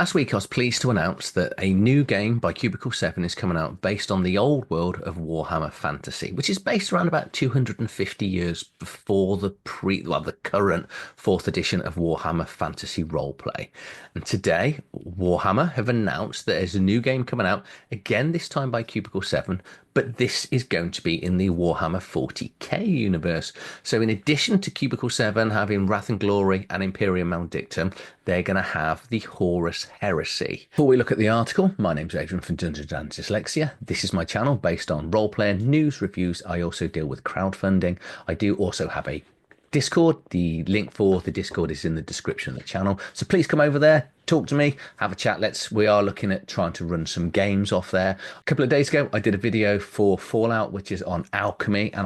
Last week, I was pleased to announce that a new game by Cubicle 7 is coming out based on the old world of Warhammer Fantasy, which is based around about 250 years before the current fourth edition of Warhammer Fantasy Roleplay. And today, Warhammer have announced that there's a new game coming out, again, this time by Cubicle 7, but this is going to be in the Warhammer 40k universe. So in addition to Cubicle 7 having Wrath and Glory and Imperium Maldictum, they're going to have the Horus Heresy. Before we look at the article, my name's Adrian from Dungeons and Dyslexia. This is my channel based on role-playing, news, reviews. I also deal with crowdfunding. I do also have a Discord. The link for the Discord is in the description of the channel. So please come over there, talk to me, have a chat. We are looking at trying to run some games off there. A couple of days ago, I did a video for Fallout, which is on alchemy, and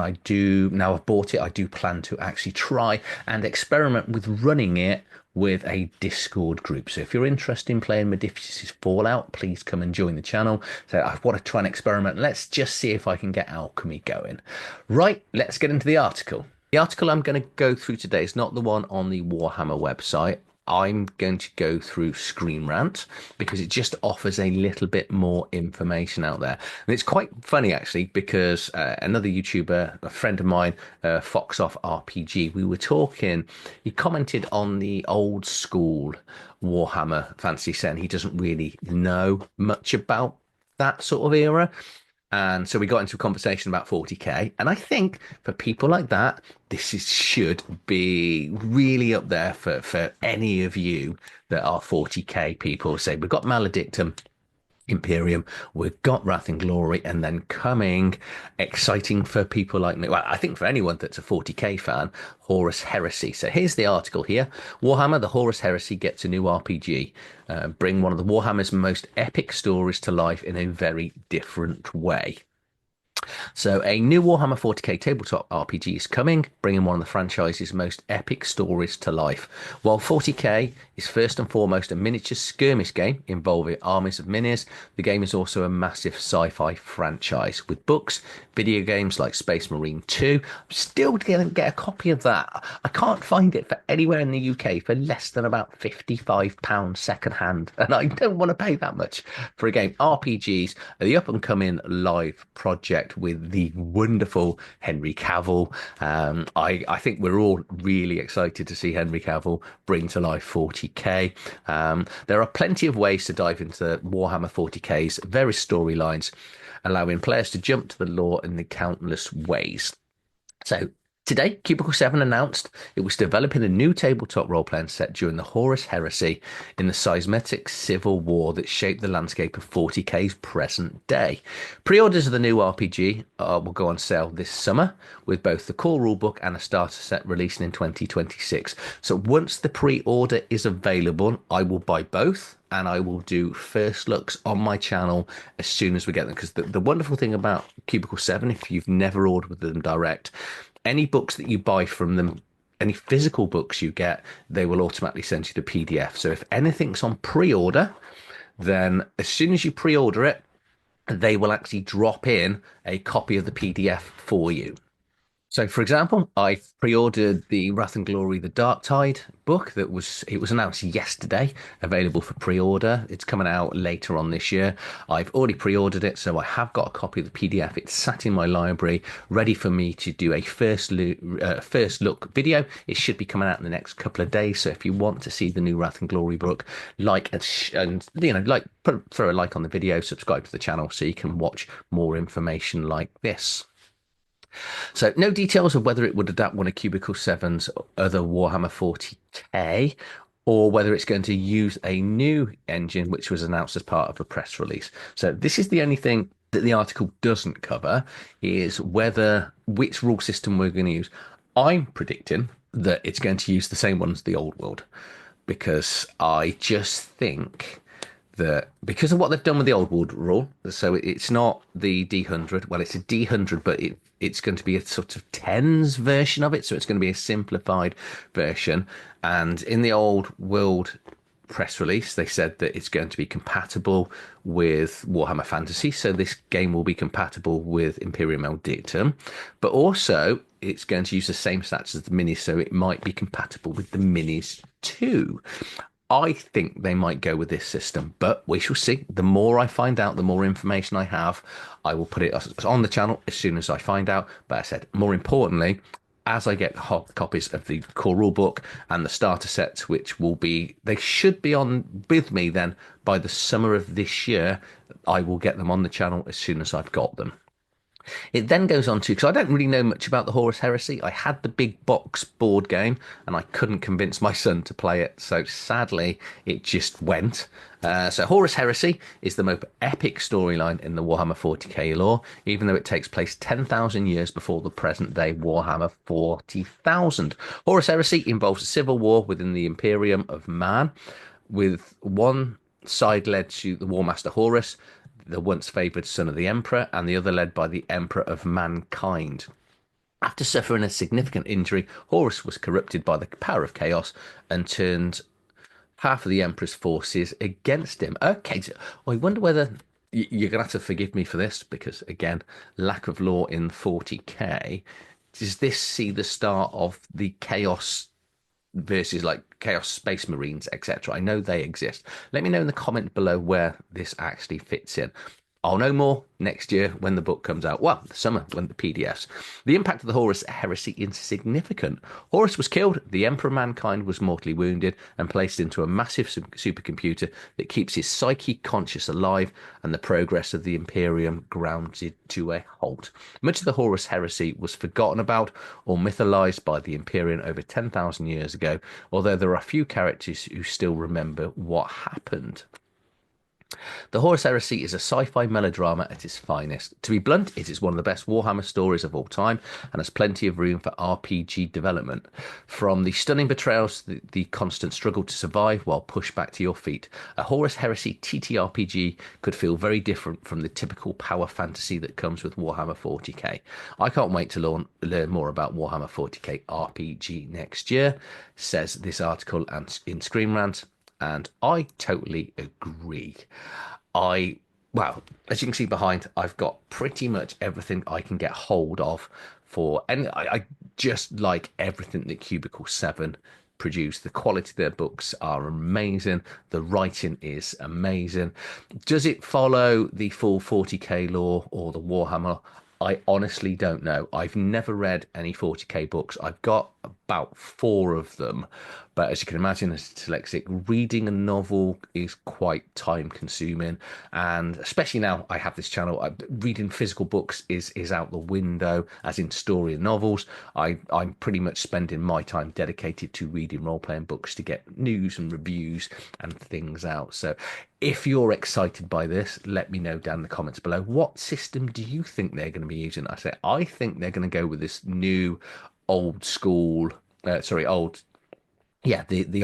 now I've bought it. I do plan to actually try and experiment with running it with a Discord group. So if you're interested in playing Modiphius's Fallout, please come and join the channel. So I want to try and experiment. Let's just see if I can get alchemy going. Right, let's get into the article. The article I'm going to go through today is not the one on the Warhammer website. I'm going to go through Screen Rant because it just offers a little bit more information out there. And it's quite funny, actually, because another YouTuber, a friend of mine, Foxoff RPG, we were talking, he commented on the old school Warhammer fantasy set, and he doesn't really know much about that sort of era. And so we got into a conversation about 40k. And I think for people like that, should be really up there for any of you that are 40k people. Say we've got Maledictum, Imperium, we've got Wrath and Glory, and then coming, exciting for people like me. Well, I think for anyone that's a 40k fan, Horus Heresy. So here's the article here. Warhammer, the Horus Heresy gets a new RPG. Bring one of the Warhammer's most epic stories to life in a very different way. So a new Warhammer 40k tabletop RPG is coming, bringing one of the franchise's most epic stories to life. While 40k is first and foremost a miniature skirmish game involving armies of minis, the game is also a massive sci-fi franchise with books, video games like Space Marine 2. I'm still going to get a copy of that. I can't find it for anywhere in the UK for less than about £55 second hand, and I don't want to pay that much for a game. RPGs are the up-and-coming live project with the wonderful Henry Cavill. I think we're all really excited to see Henry Cavill bring to life 40k. There are plenty of ways to dive into Warhammer 40k's various storylines, allowing players to jump to the lore in the countless ways. So today, Cubicle 7 announced it was developing a new tabletop role-playing set during the Horus Heresy in the seismic civil war that shaped the landscape of 40k's present day. Pre-orders of the new RPG will go on sale this summer, with both the core rulebook and a starter set releasing in 2026. So once the pre-order is available, I will buy both, and I will do first looks on my channel as soon as we get them. Because the wonderful thing about Cubicle 7, if you've never ordered with them direct, any books that you buy from them, any physical books you get, they will automatically send you the PDF. So if anything's on pre-order, then as soon as you pre-order it, they will actually drop in a copy of the PDF for you. So, for example, I pre-ordered the Wrath and Glory, the Dark Tide book it was announced yesterday, available for pre-order. It's coming out later on this year. I've already pre-ordered it, so I have got a copy of the PDF. It's sat in my library, ready for me to do a first look video. It should be coming out in the next couple of days. So if you want to see the new Wrath and Glory book, throw a like on the video, subscribe to the channel so you can watch more information like this. So no details of whether it would adapt one of Cubicle 7's other Warhammer 40k, or whether it's going to use a new engine, which was announced as part of a press release. So this is the only thing that the article doesn't cover, is which rule system we're going to use. I'm predicting that it's going to use the same one as the old world, because I just think that because of what they've done with the old world rule, so it's not the D100. Well, it's a D100, but it's going to be a sort of tens version of it. So it's going to be a simplified version. And in the old world press release, they said that it's going to be compatible with Warhammer Fantasy. So this game will be compatible with Imperium Maldictum, but also it's going to use the same stats as the minis. So it might be compatible with the minis too. I think they might go with this system, but we shall see. The more I find out, the more information I have, I will put it on the channel as soon as I find out. But I said, more importantly, as I get copies of the core rulebook and the starter sets, which will be, they should be on with me then by the summer of this year, I will get them on the channel as soon as I've got them. It then goes on to, because I don't really know much about the Horus Heresy. I had the big box board game and I couldn't convince my son to play it. So sadly, it just went. So Horus Heresy is the most epic storyline in the Warhammer 40k lore, even though it takes place 10,000 years before the present day Warhammer 40,000. Horus Heresy involves a civil war within the Imperium of Man, with one side led to the War Master Horus, the once favoured son of the Emperor, and the other led by the Emperor of Mankind. After suffering a significant injury, Horus was corrupted by the power of chaos and turned half of the Emperor's forces against him. Okay, so I wonder whether you're going to have to forgive me for this because, again, lack of lore in 40k. Does this see the start of the chaos versus like Chaos Space Marines, etc.? I know they exist. Let me know in the comment below where this actually fits in. I'll know more next year when the book comes out. Well, the summer, when the PDFs. The impact of the Horus Heresy is significant. Horus was killed, the Emperor of Mankind was mortally wounded and placed into a massive supercomputer that keeps his psyche conscious alive and the progress of the Imperium grounded to a halt. Much of the Horus Heresy was forgotten about or mythologized by the Imperium over 10,000 years ago, although there are a few characters who still remember what happened. The Horus Heresy is a sci-fi melodrama at its finest. To be blunt, it is one of the best Warhammer stories of all time and has plenty of room for RPG development. From the stunning betrayals to the constant struggle to survive while pushed back to your feet, a Horus Heresy TTRPG could feel very different from the typical power fantasy that comes with Warhammer 40k. I can't wait to learn more about Warhammer 40k RPG next year, says this article and in Screen Rant. And I totally agree. Well, as you can see behind, I've got pretty much everything I can get hold of and I just like everything that Cubicle 7 produce. The quality of their books are amazing. The writing is amazing. Does it follow the full 40k lore or the Warhammer? I honestly don't know. I've never read any 40k books. I've got about 4 of them. But as you can imagine, as dyslexic, reading a novel is quite time consuming. And especially now I have this channel, reading physical books is out the window, as in story and novels. I'm pretty much spending my time dedicated to reading role-playing books to get news and reviews and things out. So if you're excited by this, let me know down in the comments below. What system do you think they're going to be using? I think they're going to go with this new old school, the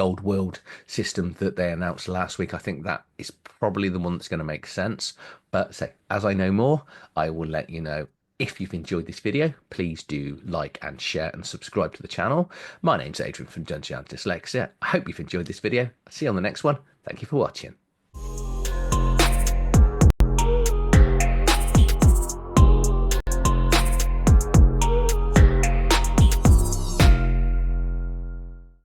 old world system that they announced last week. I think that is probably the one that's going to make sense. But as I know more, I will let you know. If you've enjoyed this video, please do like and share and subscribe to the channel. My name's Adrian from Dungeon and Dyslexia. I hope you've enjoyed this video. I'll see you on the next one. Thank you for watching.